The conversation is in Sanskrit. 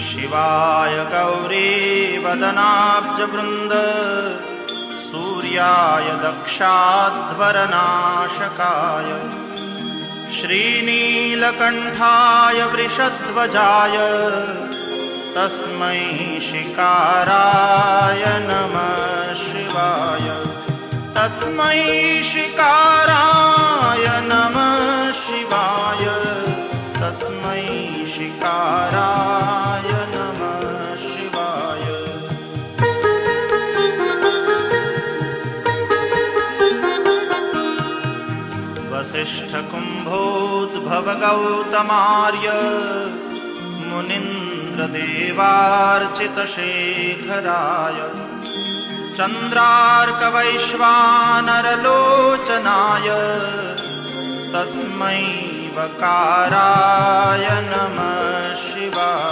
शिवाय गौरीवदनाब्जवृन्द सूर्याय दक्षाध्वरनाशकाय श्रीनीलकण्ठाय वृषध्वजाय तस्मै शिकाराय नमः शिवाय तस्मै शिकाराय नमः शिवाय तस्मै शिकाराय नमः शिवाय। वसिष्ठकुम्भोद्भवगौतमार्य मुनीन्द्रदेवार्चितशेखराय चन्द्रार्कवैश्वानरलोचनाय तस्मै वकाराय नमः शिवाय।